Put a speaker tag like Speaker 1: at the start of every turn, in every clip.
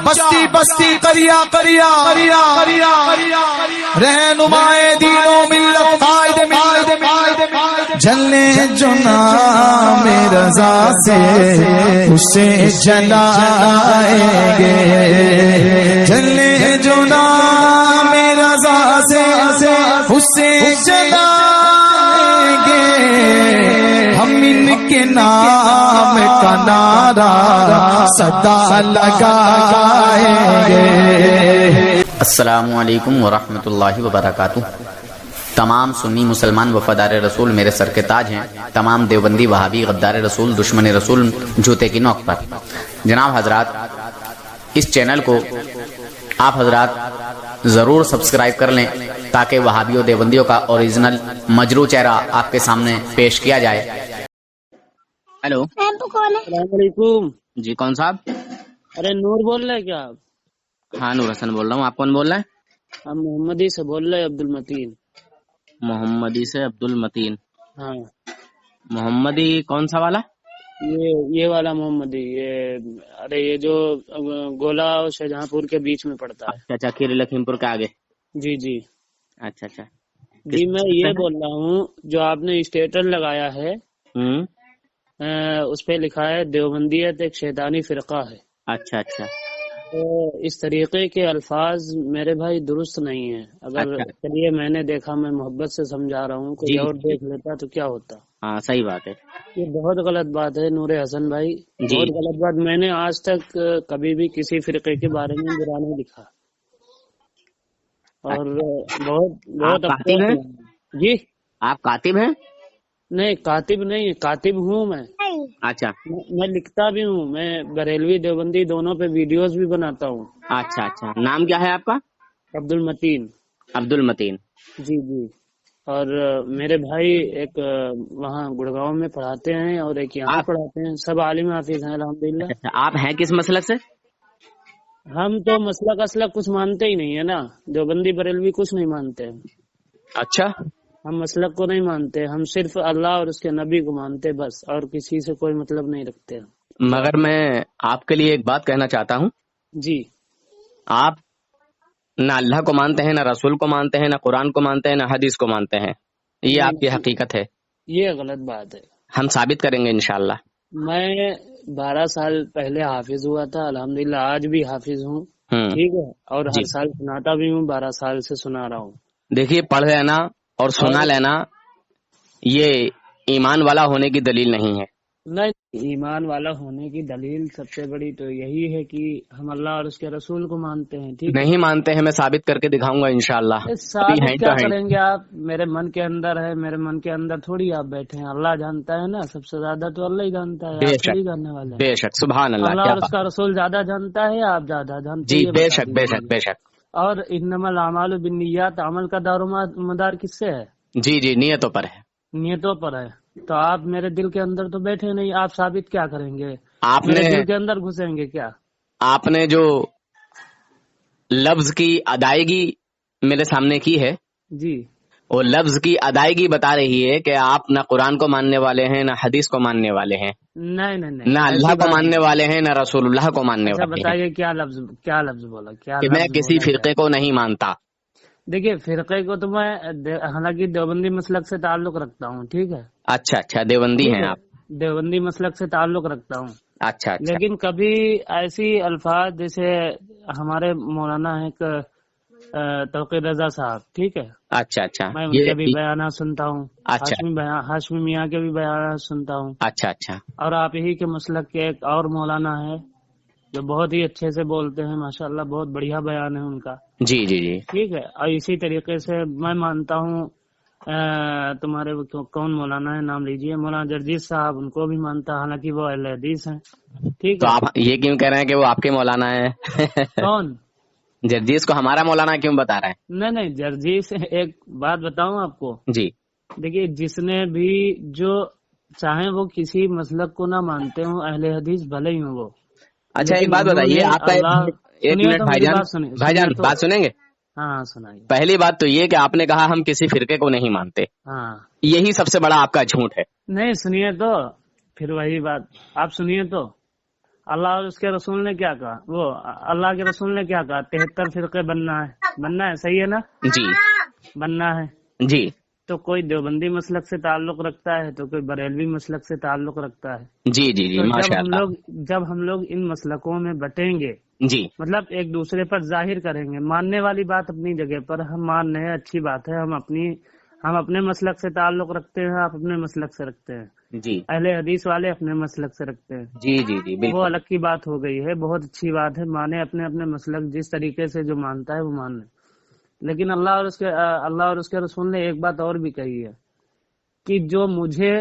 Speaker 1: بستی بستی قریا قریا رہنمائے دین و ملت قائد ملت جلنے جو نام رضا سے اسے جلائیں گے، جلنے جو نام رضا سے اسے جلائیں گے، ہم ان کے نام کا نعرہ صدا لگائیں گے۔
Speaker 2: السلام علیکم ورحمۃ اللہ وبرکاتہ۔ تمام سنی مسلمان وفادار رسول میرے سر کے تاج ہیں، تمام دیوبندی وہابی غدار رسول دشمن رسول جوتے کی نوک پر۔ جناب حضرات، اس چینل کو آپ حضرات ضرور سبسکرائب کر لیں تاکہ وہابیوں دیوبندیوں کا اوریجنل مجروح چہرہ آپ کے سامنے پیش کیا جائے۔ ہیلو،
Speaker 3: السلام علیکم۔
Speaker 2: جی کون صاحب؟
Speaker 3: ارے نور بول رہے کیا آپ؟
Speaker 2: ہاں نور حسن بول رہا ہوں، آپ کون بول رہے ہیں؟
Speaker 3: ہم محمدی سے بول رہے ہیں، عبد المتین۔
Speaker 2: محمدی سے عبد المتین۔
Speaker 3: ہاں،
Speaker 2: محمدی کون سا والا؟
Speaker 3: یہ والا محمدی، ارے یہ جو گولا اور شاہجہاں پور کے بیچ میں پڑتا ہے۔
Speaker 2: اچھا اچھا، کھیری لکھیم پور کے آگے۔
Speaker 3: جی جی
Speaker 2: اچھا اچھا
Speaker 3: جی، میں یہ بول رہا ہوں جو آپ نے اسٹیٹس لگایا ہے اس پہ لکھا ہے دیوبندیت ایک شیطانی فرقہ ہے۔
Speaker 2: اچھا اچھا
Speaker 3: تو اس طریقے کے الفاظ میرے بھائی درست نہیں ہیں۔ اگر چلیے میں نے دیکھا، میں محبت سے سمجھا رہا ہوں، کوئی اور دیکھ لیتا تو کیا ہوتا۔
Speaker 2: ہاں صحیح بات ہے،
Speaker 3: یہ بہت غلط بات ہے نور حسن بھائی، بہت غلط بات۔ میں نے آج تک کبھی بھی کسی فرقے کے بارے میں برا نہیں لکھا، اور بہت
Speaker 2: کاتب ہیں؟
Speaker 3: جی
Speaker 2: آپ کاتب ہیں؟
Speaker 3: نہیں، کاتب نہیں، کاتب ہوں میں۔
Speaker 2: اچھا
Speaker 3: میں لکھتا بھی ہوں، میں بریلوی دیوبندی دونوں پہ ویڈیوز بھی بناتا ہوں۔
Speaker 2: اچھا اچھا، نام کیا ہے آپ کا؟
Speaker 3: عبد المتین۔
Speaker 2: عبد المتین۔
Speaker 3: جی جی، اور میرے بھائی ایک وہاں گڑگاؤں میں پڑھاتے ہیں اور ایک یہاں پڑھاتے ہیں، سب عالم حافظ ہیں الحمدللہ۔
Speaker 2: اچھا، آپ ہیں کس مسلک سے؟
Speaker 3: ہم تو مسلک اسلک کچھ مانتے ہی نہیں ہے نا، دیوبندی بریلوی کچھ نہیں مانتے۔
Speaker 2: اچھا،
Speaker 3: ہم مسلک کو نہیں مانتے، ہم صرف اللہ اور اس کے نبی کو مانتے بس، اور کسی سے کوئی مطلب نہیں رکھتے۔
Speaker 2: مگر میں آپ کے لیے ایک بات کہنا چاہتا ہوں،
Speaker 3: جی،
Speaker 2: آپ نہ اللہ کو مانتے ہیں، نہ رسول کو مانتے ہیں، نہ قرآن کو مانتے ہیں، نہ حدیث کو مانتے ہیں، یہ آپ کی حقیقت ہے۔
Speaker 3: یہ غلط بات ہے،
Speaker 2: ہم ثابت کریں گے انشاءاللہ۔
Speaker 3: میں 12 سال پہلے حافظ ہوا تھا، الحمدللہ آج بھی حافظ ہوں، ٹھیک ہے، اور ہر سال سناتا بھی ہوں، 12 سال سے سنا رہا ہوں۔
Speaker 2: دیکھیے، پڑھ لینا اور سنا لینا یہ ایمان والا ہونے کی دلیل نہیں ہے۔
Speaker 3: نہیں، ایمان والا ہونے کی دلیل سب سے بڑی تو یہی ہے کہ ہم اللہ اور اس کے رسول کو مانتے ہیں، ٹھیک ہے؟
Speaker 2: نہیں مانتے ہیں، میں ثابت کر کے دکھاؤں گا انشاءاللہ۔
Speaker 3: ثابت کیا کریں گے آپ؟ میرے من کے اندر ہے، میرے من کے اندر تھوڑی آپ بیٹھے ہیں، اللہ جانتا ہے نا، سب سے زیادہ تو اللہ ہی جانتا ہے، آپ نہیں جاننے والے۔
Speaker 2: بے شک، سبحان اللہ،
Speaker 3: اللہ اور اس کا رسول زیادہ جانتا ہے، آپ زیادہ جانتے ہیں؟
Speaker 2: جی بے شک بے شک بے شک۔
Speaker 3: اور انما الاعمال بالنیات، عمل کا دار و مدار کس سے ہے؟
Speaker 2: جی جی، نیتوں پر ہے،
Speaker 3: نیتوں پر ہے۔ تو آپ میرے دل کے اندر تو بیٹھے نہیں، آپ ثابت کیا کریں گے؟
Speaker 2: آپ
Speaker 3: میرے
Speaker 2: نے
Speaker 3: دل کے اندر گھسیں گے کیا؟
Speaker 2: آپ نے جو لفظ کی ادائیگی میرے سامنے کی ہے،
Speaker 3: جی،
Speaker 2: وہ لفظ کی ادائیگی بتا رہی ہے کہ آپ نہ قرآن کو ماننے والے ہیں، نہ حدیث کو ماننے والے ہیں،
Speaker 3: نہیں نہیں نہیں،
Speaker 2: نہ اللہ کو ماننے والے ہیں، نہ رسول اللہ کو ماننے والے ہیں۔
Speaker 3: بتائیے کیا لفظ بولا؟ کیا
Speaker 2: کہ میں کسی فرقے کو نہیں مانتا۔
Speaker 3: دیکھیے، فرقے کو تو میں حالانکہ دیوبندی مسلک سے تعلق رکھتا ہوں، ٹھیک ہے؟
Speaker 2: اچھا اچھا، دیوبندی ہیں آپ؟
Speaker 3: دیوبندی مسلک سے تعلق رکھتا ہوں،
Speaker 2: اچھا اچھا،
Speaker 3: لیکن کبھی ایسی الفاظ جیسے ہمارے مولانا ایک توقیر رضا صاحب، ٹھیک ہے،
Speaker 2: اچھا اچھا،
Speaker 3: میں ان کے بھی بیانات سنتا ہوں، ہاشمی میاں کے بھی بیانات سنتا ہوں۔
Speaker 2: اچھا اچھا،
Speaker 3: اور آپ ہی کے مسلک کے ایک اور مولانا ہے جو بہت ہی اچھے سے بولتے ہیں، ماشاءاللہ بہت بڑھیا بیان ہے ان کا۔ جی جی جی، ٹھیک ہے۔ اور اسی طریقے سے میں مانتا ہوں تمہارے کون مولانا ہے، نام لیجئے، مولانا جرجیت صاحب، ان کو بھی مانتا، حالانکہ وہ اہل حدیث ہیں، ٹھیک ہے۔
Speaker 2: تو آپ یہ کیوں کہہ رہے ہیں کہ وہ آپ کے مولانا ہے؟
Speaker 3: کون؟
Speaker 2: جرجیس کو ہمارا مولانا کیوں بتا رہے ہیں؟
Speaker 3: نہیں، جرجیس، ایک بات بتاؤں آپ کو،
Speaker 2: جی
Speaker 3: دیکھیے، جس نے بھی جو چاہیں وہ کسی مسلک کو نہ مانتے ہوں، اہل حدیث بھلے ہی ہوں وہ۔
Speaker 2: اچھا، ایک بات بتائیے، آپ کا ایک منٹ بھائی جان بات سنیں گے؟
Speaker 3: ہاں سنائیے۔
Speaker 2: پہلی بات تو یہ کہ آپ نے کہا ہم کسی فرقے کو نہیں مانتے،
Speaker 3: ہاں،
Speaker 2: یہی سب سے بڑا آپ کا جھوٹ ہے۔
Speaker 3: نہیں، سنیے تو، پھر وہی بات، آپ سنیے تو، اللہ اور اس کے رسول نے کیا کہا؟ وہ اللہ کے رسول نے کیا کہا؟ 73 فرقے بننا ہے، صحیح ہے نا؟ جی بننا ہے جی۔ تو کوئی دیوبندی مسلک سے تعلق رکھتا ہے تو کوئی بریلوی مسلک سے تعلق رکھتا ہے۔ جی جی جی ماشاء اللہ۔ جب ہم لوگ ان مسلکوں میں بٹیں گے جی، مطلب ایک دوسرے پر ظاہر کریں گے، ماننے والی بات اپنی جگہ پر ہم مان رہے ہیں، اچھی بات ہے، ہم اپنے مسلک سے تعلق رکھتے ہیں، آپ اپنے مسلک سے رکھتے ہیں جی، اہل حدیث والے اپنے مسلک سے رکھتے ہیں جی جی جی بالکل، وہ الگ کی بات ہو گئی ہے، بہت اچھی بات ہے، مانے اپنے اپنے مسلک جس طریقے سے جو مانتا ہے وہ مان لیں۔ لیکن اللہ اور اس کے رسول نے ایک بات اور بھی کہی ہے کہ جو مجھے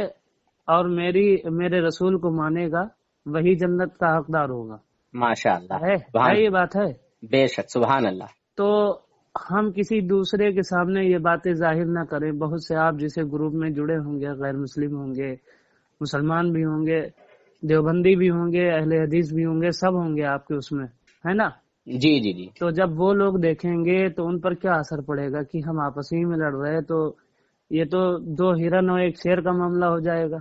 Speaker 3: اور میرے رسول کو مانے گا وہی جنت کا حقدار ہوگا۔ ماشاء اللہ ہے یہ بات ہے، بے شک، سبحان اللہ۔ تو ہم کسی دوسرے کے سامنے یہ باتیں ظاہر نہ کریں۔ بہت سے آپ جسے گروپ میں جڑے ہوں گے، غیر مسلم ہوں گے، مسلمان بھی ہوں گے، دیوبندی بھی ہوں گے، اہل حدیث بھی ہوں گے، سب ہوں گے آپ کے اس میں، ہے نا؟ جی جی جی۔ تو جب وہ لوگ دیکھیں گے تو ان پر کیا اثر پڑے گا کہ ہم آپس ہی میں لڑ رہے ہیں، تو یہ تو دو ہرن اور ایک شیر کا معاملہ ہو جائے گا۔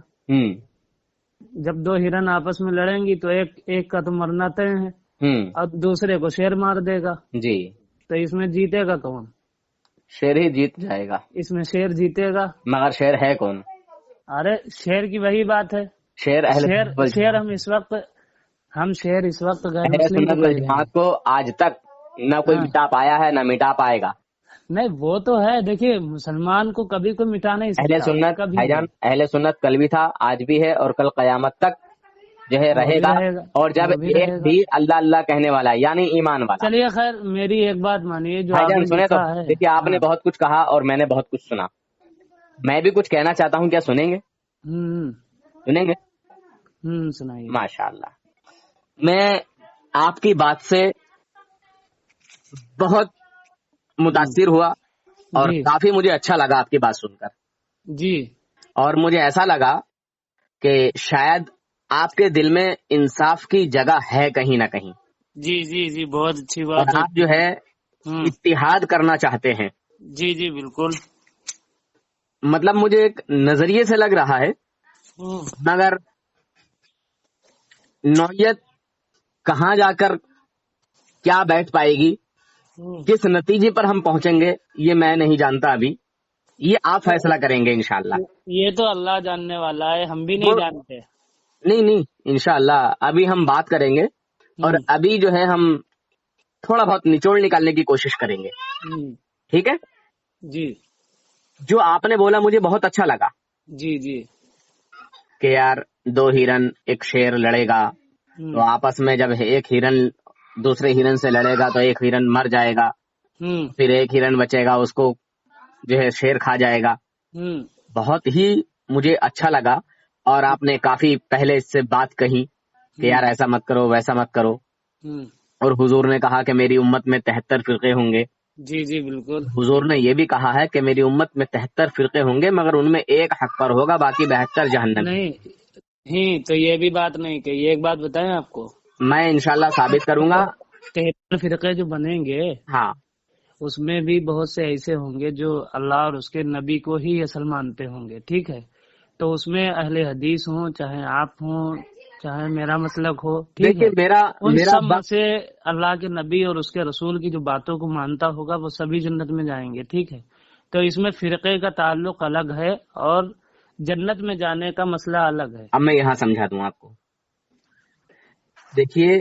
Speaker 3: جب دو ہرن آپس میں لڑیں گی تو ایک کا تو مرنا طے ہے اور دوسرے کو شیر مار دے گا جی، تو اس میں جیتے گا کون؟ شیر ہی جیت جائے گا، اس میں شیر جیتے گا، مگر شیر ہے کون؟ ارے شیر کی وہی بات ہے، شیر شیر اس وقت غیر مسلم جماعت کو آج تک نہ کوئی مٹا پایا ہے نہ مٹا پائے گا۔ نہیں وہ تو ہے، دیکھیے مسلمان کو کبھی کوئی مٹا نہیں سکتا۔ اہل سنت کل بھی تھا، آج بھی ہے، اور کل قیامت تک جو ہے رہے گا، اور جب ایک بھی اللہ اللہ کہنے والا ہے یعنی ایمان والا۔ چلیے خیر، میری ایک بات مانیے، جو سنے تو دیکھیے آپ نے بہت کچھ کہا اور میں نے بہت کچھ سنا، میں بھی کچھ کہنا چاہتا ہوں، کیا سنیں گے؟ سنیں گے؟ سنائیے۔ ماشاء اللہ، میں آپ کی بات سے بہت متاثر ہوا اور کافی مجھے اچھا لگا آپ کی بات سن کر جی، اور مجھے ایسا لگا کہ شاید آپ کے دل میں انصاف کی جگہ ہے کہیں نہ کہیں جی جی جی، بہت اچھی بات ہے، آپ جو ہے اتحاد کرنا چاہتے ہیں جی جی بالکل، مطلب مجھے ایک نظریے سے لگ رہا ہے، مگر نوعیت کہاں جا کر کیا بیٹھ پائے گی، کس نتیجے پر ہم پہنچیں گے، یہ میں نہیں جانتا، ابھی یہ آپ فیصلہ کریں گے انشاءاللہ۔ یہ تو اللہ جاننے والا ہے، ہم بھی نہیں جانتے۔ نہیں انشاءاللہ ابھی ہم بات کریں گے، اور ابھی جو ہے ہم تھوڑا بہت نچوڑ نکالنے کی کوشش کریں گے، ٹھیک ہے جی؟ جو آپ نے بولا مجھے بہت اچھا لگا جی جی، کہ یار دو ہرن ایک شیر لڑے گا تو آپس میں جب ایک ہرن دوسرے ہرن سے لڑے گا تو ایک ہرن مر جائے گا، پھر ایک ہرن بچے گا، اس کو جو ہے شیر کھا جائے گا۔ بہت ہی مجھے اچھا لگا، اور آپ نے کافی پہلے اس سے بات کہی کہ یار ایسا مت کرو ویسا مت کرو، اور حضور نے کہا کہ میری امت میں 73 فرقے ہوں گے جی جی بالکل، حضور نے یہ بھی کہا ہے کہ میری امت میں 73 فرقے ہوں گے مگر ان میں ایک حق پر ہوگا، باقی 72 جہنم۔ نہیں تو یہ بھی بات نہیں کہ ایک بات بتائیں آپ کو، میں انشاءاللہ ثابت کروں گا 73 فرقے جو بنیں گے، ہاں اس میں بھی بہت سے ایسے ہوں گے جو اللہ اور اس کے نبی کو ہی اصل مانتے ہوں گے، ٹھیک ہے؟ تو اس میں اہل حدیث ہوں، چاہے آپ ہوں، چاہے میرا مسلک ہو، ٹھیک ہے؟ ان سب میں سے اللہ کے نبی اور اس کے رسول کی جو باتوں کو مانتا ہوگا وہ سبھی جنت میں جائیں گے، ٹھیک ہے؟ تو اس میں فرقے کا تعلق الگ ہے اور جنت میں جانے کا مسئلہ الگ ہے۔ اب میں یہاں سمجھا دوں آپ کو، دیکھیے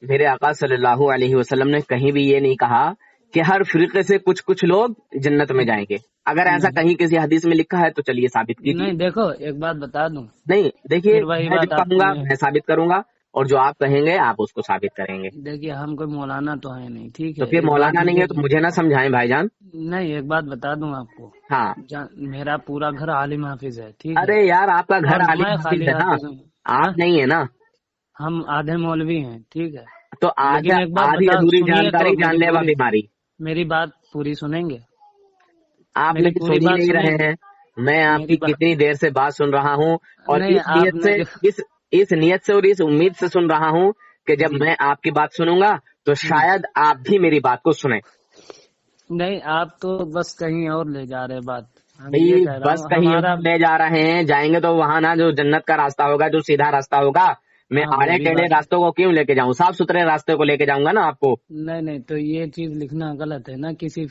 Speaker 3: میرے آقا صلی اللہ علیہ وسلم نے کہیں بھی یہ نہیں کہا کہ ہر فرقے سے کچھ لوگ جنت میں جائیں گے۔ اگر ایسا کہیں کسی حدیث میں لکھا ہے تو چلیے ثابت کیجیے۔ نہیں دیکھو ایک بات بتا دوں، نہیں دیکھیے میں جو کہوں گا میں ثابت کروں گا، اور جو آپ کہیں گے آپ اس کو ثابت کریں گے۔ دیکھیے ہم کوئی مولانا تو ہے نہیں، ٹھیک ہے؟ تو پھر مولانا نہیں ہے تو مجھے نہ سمجھائیں بھائی جان۔ نہیں ایک بات بتا دوں آپ کو، ہاں میرا پورا گھر عالم حافظ ہے، ٹھیک ہے؟ ارے یار آپ کا گھر عالم حافظ ہے نا، آپ نہیں ہے نا، ہم آدھے مولوی ہیں، ٹھیک ہے؟ تو آدھی ادھوری جانکاری جان لیوا بیماری۔ میری بات پوری سنیں گے؟ آپ میری سن ہی نہیں رہے ہیں، میں آپ کی کتنی دیر سے بات سن رہا ہوں، اور اس نیت سے اور اس امید سے سن رہا ہوں کہ جب میں آپ کی بات سنوں گا تو شاید آپ بھی میری بات کو سنیں۔ نہیں آپ تو بس کہیں اور لے جا رہے بات، بس کہیں اور لے جا رہے ہیں، جائیں گے تو وہاں نا جو جنت کا راستہ ہوگا، جو سیدھا راستہ ہوگا
Speaker 4: میں آڑے ٹیڑھے راستوں کو کیوں لے کے جاؤں؟ صاف ستھرے راستے کو لے کے جاؤں گا نا آپ کو.
Speaker 3: نہیں تو یہ چیز لکھنا غلط ہے نا، کسی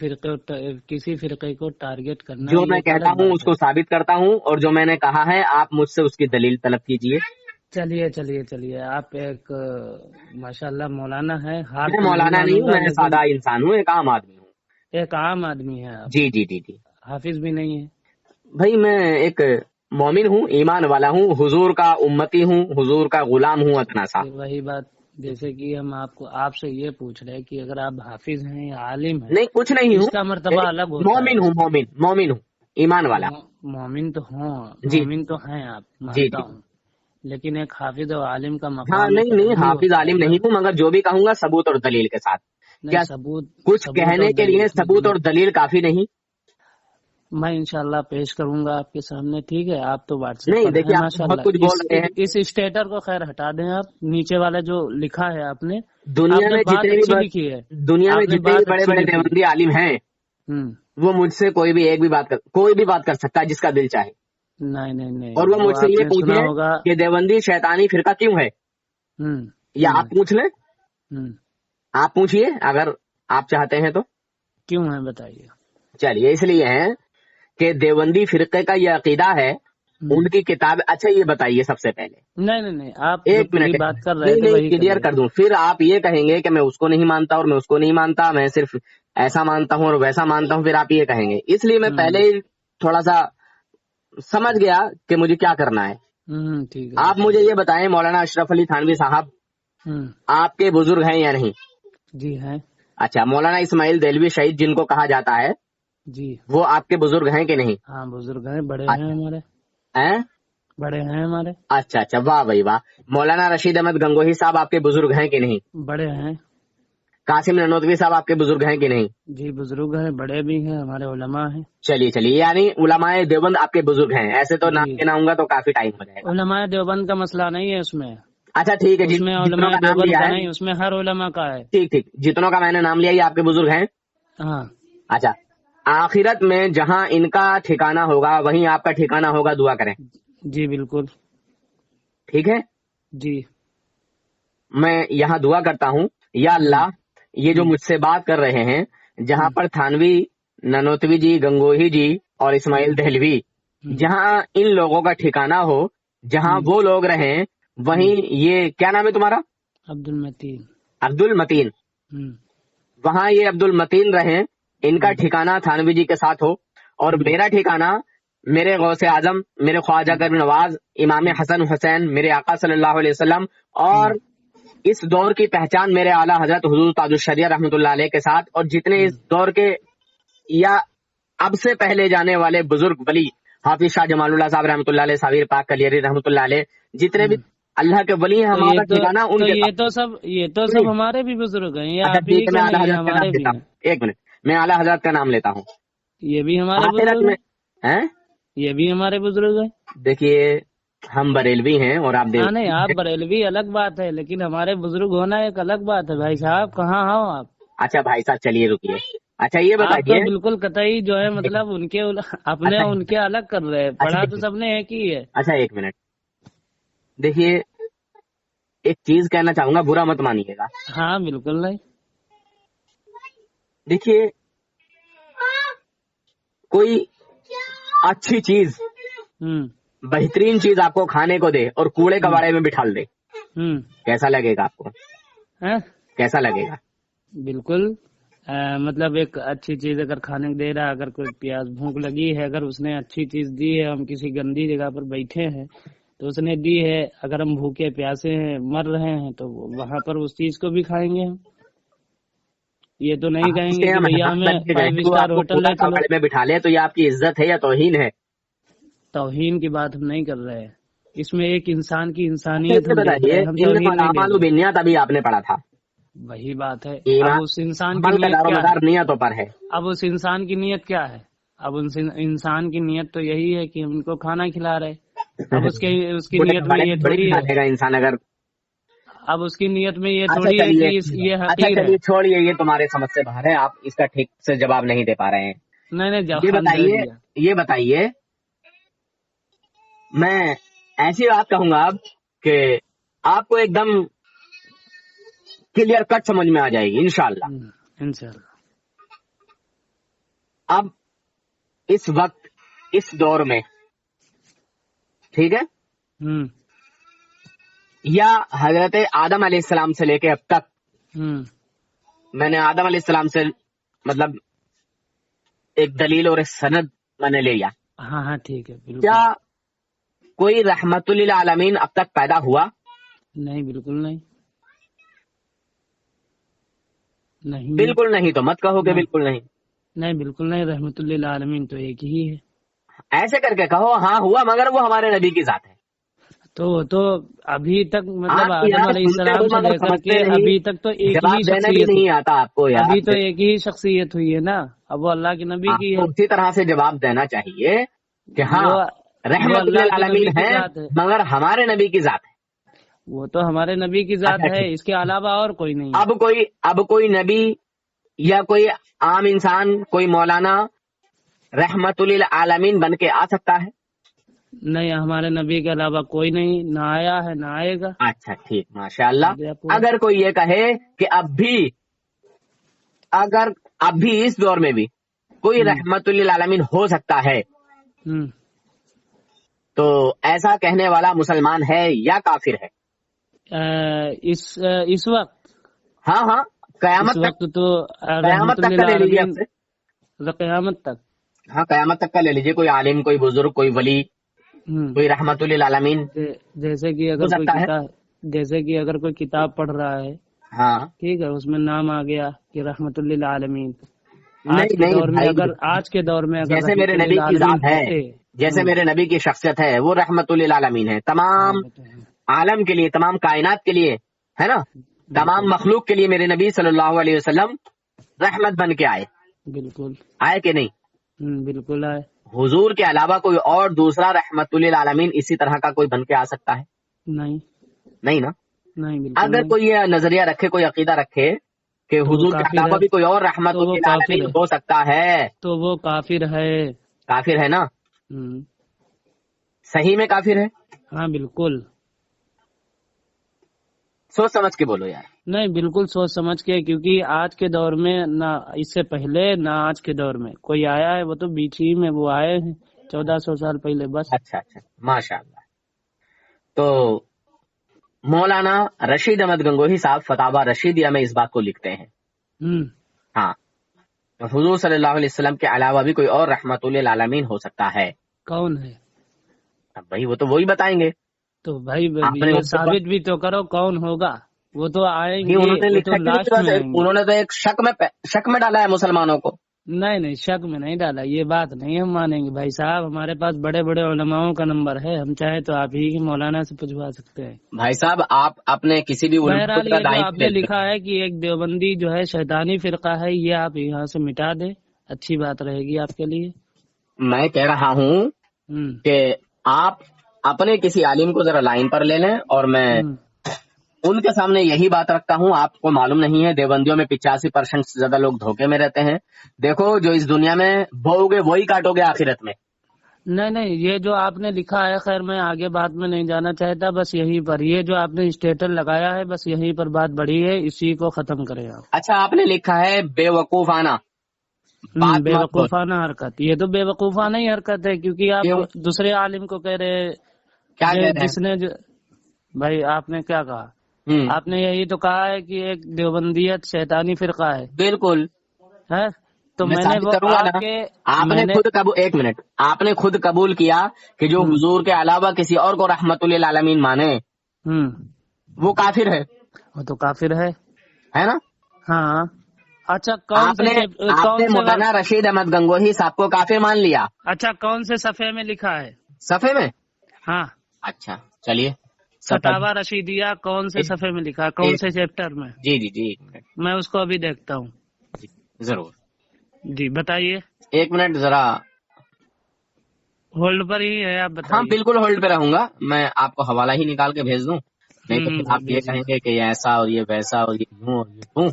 Speaker 3: فرقے کو ٹارگٹ کرنا.
Speaker 4: جو میں کہتا ہوں اس کو ثابت کرتا ہوں، اور جو میں نے کہا ہے آپ مجھ سے اس کی دلیل طلب کیجیے.
Speaker 3: چلیے آپ ایک ماشاءاللہ مولانا ہے.
Speaker 4: میں مولانا نہیں ہوں، میں سادہ انسان ہوں، ایک عام آدمی ہوں.
Speaker 3: ایک عام آدمی ہے آپ؟
Speaker 4: جی.
Speaker 3: حافظ بھی نہیں ہے؟
Speaker 4: بھائی میں ایک مومن ہوں، ایمان والا ہوں، حضور کا امتی ہوں، حضور کا غلام ہوں، اتنا سا.
Speaker 3: وہی بات جیسے کہ ہم آپ سے یہ پوچھ رہے کہ اگر آپ حافظ ہیں یا عالم ہیں.
Speaker 4: نہیں کچھ نہیں ہوں،
Speaker 3: اس کا مرتبہ الگ ہوتا ہے.
Speaker 4: مومن ہوں ایمان والا.
Speaker 3: مومن تو ہوں، مومن تو ہیں آپ، مانتا ہوں، لیکن ایک حافظ اور عالم کا مقام.
Speaker 4: ہاں نہیں حافظ عالم نہیں ہوں، مگر جو بھی کہوں گا ثبوت اور دلیل کے ساتھ. کیا
Speaker 3: ثبوت
Speaker 4: کچھ کہنے کے لیے ثبوت اور دلیل کافی نہیں؟
Speaker 3: میں انشاءاللہ پیش کروں گا آپ کے سامنے. ٹھیک ہے، آپ تو واٹس
Speaker 4: نہیں دیکھیے آپ بہت کچھ بول رہے ہیں.
Speaker 3: اس اسٹیٹر کو خیر ہٹا دیں آپ، نیچے والا جو لکھا ہے آپ نے.
Speaker 4: دنیا میں جتنے بھی
Speaker 3: لکھی ہے،
Speaker 4: دنیا میں جتنے بھی بڑے بڑے دیوبندی عالم ہیں وہ مجھ سے کوئی بھی بات کر سکتا ہے جس کا دل چاہے.
Speaker 3: نہیں
Speaker 4: اور وہ مجھ سے یہ پوچھے کہ دیوبندی شیطانی فرقہ کیوں ہے، یا آپ پوچھ لیں، آپ پوچھئے اگر آپ چاہتے ہیں تو.
Speaker 3: کیوں ہے بتائیے.
Speaker 4: چلیے اس لیے ہے کہ دیوبندی فرقے کا یہ عقیدہ ہے، ان کی کتاب. اچھا یہ بتائیے سب سے پہلے.
Speaker 3: نہیں آپ
Speaker 4: ایک منٹ
Speaker 3: بات کر رہے ہیں،
Speaker 4: کلیئر کر دوں، پھر آپ یہ کہیں گے کہ میں اس کو نہیں مانتا اور میں اس کو نہیں مانتا، میں صرف ایسا مانتا ہوں اور ویسا مانتا ہوں، پھر آپ یہ کہیں گے. اس لیے میں پہلے ہی تھوڑا سا سمجھ گیا کہ مجھے کیا کرنا ہے. آپ مجھے یہ بتائیں مولانا اشرف علی تھانوی صاحب آپ کے بزرگ ہیں یا نہیں؟
Speaker 3: جی ہیں. اچھا
Speaker 4: مولانا اسماعیل دہلوی شہید جن کو کہا جاتا ہے
Speaker 3: جی،
Speaker 4: وہ آپ کے بزرگ ہیں کہ نہیں؟
Speaker 3: ہاں بزرگ ہیں، بڑے ہیں ہمارے. بڑے ہیں ہمارے.
Speaker 4: اچھا واہ بھائی واہ. مولانا رشید احمد گنگوہی صاحب آپ کے بزرگ ہیں کہ نہیں؟
Speaker 3: بڑے ہیں.
Speaker 4: قاسم نانوتوی صاحب آپ کے بزرگ ہیں کہ نہیں؟
Speaker 3: جی بزرگ ہیں، بڑے بھی ہیں، ہمارے علماء ہیں.
Speaker 4: چلیے یعنی علماء دیوبند آپ کے بزرگ ہیں. ایسے تو نام لینا ہوں گا تو کافی ٹائم ہو جائے گا.
Speaker 3: علماء دیوبند کا مسئلہ نہیں ہے اس میں.
Speaker 4: اچھا ٹھیک ہے،
Speaker 3: اس میں علماء دیوبند کا نہیں، اس میں ہر علماء کا ہے.
Speaker 4: ٹھیک جتنوں کا میں نے نام لیا یہ آپ کے بزرگ ہیں.
Speaker 3: ہاں.
Speaker 4: اچھا آخرت میں جہاں ان کا ٹھکانہ ہوگا وہیں آپ کا ٹھکانہ ہوگا، دعا کریں.
Speaker 3: جی بالکل
Speaker 4: ٹھیک ہے
Speaker 3: جی.
Speaker 4: میں یہاں دعا کرتا ہوں، یا اللہ یہ جو مجھ سے بات کر رہے ہیں جہاں پر تھانوی، نانوتوی جی، گنگوہی جی اور اسماعیل دہلوی، جہاں ان لوگوں کا ٹھکانہ ہو، جہاں وہ لوگ رہیں وہیں یہ کیا نام ہے تمہارا؟ عبد المتین. وہاں یہ عبد المتین رہیں، ان کا ٹھکانہ تھانوی جی کے ساتھ ہو، اور میرا ٹھکانہ میرے غوث اعظم، میرے خواجہ غریب نواز، امام حسن حسین، میرے آقا صلی اللہ علیہ وسلم، اور اس دور کی پہچان میرے اعلیٰ حضرت حضور تاج الشریعہ رحمۃ اللہ علیہ کے ساتھ، اور جتنے اس دور کے یا اب سے پہلے جانے والے بزرگ ولی، حافظ شاہ جمال اللہ صاحب رحمۃ اللہ علیہ، صابر پاک کلیری رحمۃ اللہ علیہ، جتنے بھی اللہ کے ولی ہیں ہمارا ٹھکانہ ان کے.
Speaker 3: یہ تو سب ہمارے بھی بزرگ ہیں.
Speaker 4: ایک منٹ میں اعلیٰ حضرت کا نام لیتا ہوں.
Speaker 3: یہ بھی ہمارے بزرگ ہیں. یہ بھی ہمارے بزرگ ہیں.
Speaker 4: دیکھیے ہم بریلوی ہیں اور آپ
Speaker 3: نہیں، آپ بریلوی الگ بات ہے، لیکن ہمارے بزرگ ہونا ایک الگ بات ہے. بھائی صاحب کہاں ہو آپ؟
Speaker 4: اچھا بھائی صاحب چلیے رکیے. اچھا یہ بتائیے.
Speaker 3: بالکل قطعی جو ہے مطلب ان کے اپنے ان کے الگ کر رہے ہیں. پڑھا تو سب نے ایک ہی ہے.
Speaker 4: اچھا ایک منٹ دیکھیے، ایک چیز کہنا چاہوں گا، برا مت مانیے گا.
Speaker 3: ہاں بالکل نہیں.
Speaker 4: دیکھیے کوئی اچھی چیز، بہترین چیز آپ کو کھانے کو دے اور کوڑے کباڑے میں بٹھال دے، کیسا لگے گا آپ کو؟ کیسا لگے گا؟
Speaker 3: بالکل مطلب ایک اچھی چیز اگر کھانے کو دے رہا، اگر کوئی پیاس بھوک لگی ہے، اگر اس نے اچھی چیز دی ہے، ہم کسی گندی جگہ پر بیٹھے ہیں تو اس نے دی ہے، اگر ہم بھوکے پیاسے ہیں، مر رہے ہیں، تو وہاں پر اس چیز کو بھی کھائیں گے ہم. یہ تو نہیں کہیں گے کہ بھیا ہمیں 5 اسٹار ہوٹل
Speaker 4: میں بٹھا لے تو یہ آپ کی عزت ہے یا توہین ہے؟
Speaker 3: توہین کی بات ہم نہیں کر رہے ہیں. اس میں ایک انسان کی انسانیت
Speaker 4: بنیاد ابھی آپ نے پڑھا تھا،
Speaker 3: وہی بات ہے. اب اس انسان کی
Speaker 4: نیتوں پر ہے.
Speaker 3: اب اس انسان کی نیت کیا ہے؟ اب انسان کی نیت تو یہی ہے کہ ہم ان کو کھانا کھلا رہے. اب اس کی نیت میں یہ تھوڑی ہے
Speaker 4: انسان اگر، اب
Speaker 3: اس کی نیت میں یہ تھوڑی ہے کہ یہ حقیر ہے.
Speaker 4: چھوڑیے، یہ تمہارے سمجھ سے باہر ہے، آپ اس کا ٹھیک سے جواب نہیں دے پا رہے ہیں.
Speaker 3: نہیں
Speaker 4: یہ بتائیے میں ایسی بات کہوں گا اب کہ آپ کو ایک دم کلیئر کٹ سمجھ میں آ جائے گی انشاءاللہ.
Speaker 3: انشاءاللہ.
Speaker 4: اب اس وقت اس دور میں ٹھیک ہے یا حضرت آدم علیہ السلام سے لے کے اب تک میں نے آدم علیہ السلام سے مطلب ایک دلیل اور ایک سند میں نے لیا.
Speaker 3: ہاں ٹھیک ہے.
Speaker 4: کیا کوئی رحمت للعالمین اب تک پیدا ہوا؟
Speaker 3: نہیں، بالکل نہیں. نہیں،
Speaker 4: بالکل نہیں تو مت کہو کہ بالکل نہیں.
Speaker 3: نہیں بالکل نہیں. رحمت للعالمین تو ایک ہی ہے.
Speaker 4: ایسے کر کے کہو ہاں ہوا، مگر وہ ہمارے نبی کی ذات ہے.
Speaker 3: تو ابھی تک مطلب آدم علیہ السلام سے لے کر کے ابھی تک تو ایک ہی شخصیت
Speaker 4: نہیں آتا آپ کو یار.
Speaker 3: ابھی تو ایک ہی شخصیت ہوئی ہے نا. اب وہ اللہ کے نبی کی ہے.
Speaker 4: اسی طرح سے جواب دینا چاہیے کہ ہاں رحمت للعالمین ہے مگر ہمارے نبی کی ذات ہے.
Speaker 3: وہ تو ہمارے نبی کی ذات ہے، اس کے علاوہ اور کوئی نہیں.
Speaker 4: اب کوئی نبی یا کوئی عام انسان، کوئی مولانا رحمت للعالمین بن کے آ سکتا ہے؟ نہیں،
Speaker 3: ہمارے نبی کے علاوہ کوئی نہیں، نہ آیا ہے نہ آئے گا.
Speaker 4: اچھا ٹھیک، ماشاءاللہ. اگر کوئی یہ کہے کہ اب بھی اس دور میں بھی کوئی رحمت للعالمین ہو سکتا ہے تو ایسا کہنے والا مسلمان ہے یا کافر ہے؟
Speaker 3: اس وقت
Speaker 4: ہاں قیامت
Speaker 3: وقت تو
Speaker 4: قیامت تک کا لے لیجیے آپ سے.
Speaker 3: قیامت تک.
Speaker 4: ہاں قیامت تک کا لے لیجیے. کوئی عالم، کوئی بزرگ، کوئی ولی، کوئی رحمت للعالمین.
Speaker 3: جیسے کہ اگر کوئی کتاب پڑھ رہا ہے،
Speaker 4: ہاں
Speaker 3: ٹھیک ہے، اس میں نام آ گیا کہ رحمت للعالمین. آج کے دور میں
Speaker 4: جیسے میرے نبی کی ذات ہے، جیسے میرے نبی کی شخصیت ہے، وہ رحمت للعالمین ہے تمام عالم کے لیے، تمام کائنات کے لیے، ہے نا. تمام مخلوق کے لیے میرے نبی صلی اللہ علیہ وسلم رحمت بن کے آئے.
Speaker 3: بالکل
Speaker 4: آئے کہ نہیں؟
Speaker 3: بالکل آئے.
Speaker 4: حضور کے علاوہ کوئی اور دوسرا رحمت للعالمین اسی طرح کا کوئی بن کے آ سکتا ہے؟ نہیں نا. اگر کوئی یہ نظریہ رکھے، کوئی عقیدہ رکھے کہ حضور کے علاوہ بھی کوئی اور رحمت للعالمین ہو سکتا ہے
Speaker 3: تو وہ کافر ہے.
Speaker 4: کافر ہے نا. صحیح میں کافر ہے.
Speaker 3: ہاں بالکل.
Speaker 4: سوچ سمجھ کے بولو یار.
Speaker 3: نہیں، بالکل سوچ سمجھ کے، کیونکہ آج کے دور میں نہ اس سے پہلے نہ آج کے دور میں کوئی آیا ہے. وہ تو بیچ ہی میں وہ آئے ہیں 1400 سال پہلے بس.
Speaker 4: اچھا ماشاء اللہ. تو مولانا رشید احمد گنگوہی صاحب فتاوی رشیدیہ میں اس بات کو لکھتے ہیں. ہاں حضور صلی اللہ علیہ وسلم کے علاوہ بھی کوئی اور رحمت للعالمین ہو سکتا ہے.
Speaker 3: کون ہے؟
Speaker 4: اب بھائی وہ تو وہی بتائیں گے.
Speaker 3: تو بھائی ثابت بھی تو کرو کون ہوگا. وہ تو آئیں گے.
Speaker 4: انہوں نے تو ایک شک میں ڈالا ہے مسلمانوں کو.
Speaker 3: نہیں شک میں نہیں ڈالا. یہ بات نہیں ہم مانیں گے بھائی صاحب. ہمارے پاس بڑے بڑے علماؤں کا نمبر ہے. ہم چاہے تو آپ ہی مولانا سے پوچھوا سکتے ہیں.
Speaker 4: بھائی صاحب آپ اپنے کسی بھی
Speaker 3: بہرحال یہ جو آپ نے لکھا ہے کہ ایک دیوبندی جو ہے شیطانی فرقہ ہے، یہ آپ یہاں سے مٹا دیں، اچھی بات رہے گی آپ کے لیے. میں
Speaker 4: کہہ رہا ہوں کہ آپ اپنے کسی عالم کو ذرا لائن پر لے لیں، اور میں ان کے سامنے یہی بات رکھتا ہوں. آپ کو معلوم نہیں ہے دیوبندیوں میں 85% سے زیادہ لوگ دھوکے میں رہتے ہیں. دیکھو جو اس دنیا میں بوؤ گے وہی کاٹو گے آخرت میں.
Speaker 3: نہیں یہ جو آپ نے لکھا ہے، خیر میں آگے بات میں نہیں جانا چاہتا. بس یہیں پر یہ جو آپ نے اسٹیٹس لگایا ہے، بس یہیں پر بات بڑی ہے، اسی کو ختم کریں آپ.
Speaker 4: اچھا آپ نے لکھا ہے بے وقوفانہ
Speaker 3: حرکت. یہ تو بے وقوفانہ ہی حرکت ہے، کیونکہ آپ دوسرے عالم کو کہہ رہے ہیں جس نے بھائی آپ نے کیا کہا؟ آپ نے یہی تو کہا ہے کہ ایک دیوبندیت شیطانی فرقہ ہے. بالکل ہے. تو میں نے
Speaker 4: ایک منٹ، آپ نے خود قبول کیا کہ جو حضور کے علاوہ کسی اور کو رحمت للعالمین مانے وہ کافر ہے.
Speaker 3: وہ تو کافر ہے
Speaker 4: نا.
Speaker 3: ہاں اچھا
Speaker 4: آپ نے مولانا رشید احمد گنگوہی صاحب کو کافر مان لیا.
Speaker 3: اچھا کون سے صفحے میں لکھا ہے؟
Speaker 4: صفحے میں؟
Speaker 3: ہاں
Speaker 4: اچھا چلیے.
Speaker 3: فتاوی رشیدیہ کون سے صفحے میں لکھا ہے، کون سے چیپٹر میں؟
Speaker 4: جی
Speaker 3: میں اس کو ابھی دیکھتا ہوں.
Speaker 4: ضرور.
Speaker 3: جی بتائیے.
Speaker 4: ایک منٹ ذرا
Speaker 3: ہولڈ پر ہی ہے آپ بتائیے.
Speaker 4: ہاں بالکل ہولڈ پہ رہوں گا. میں آپ کو حوالہ ہی نکال کے بھیج دوں، نہیں تو آپ یہ کہیں گے کہ یہ ایسا اور یہ ویسا اور یہ یوں اور یہ یوں،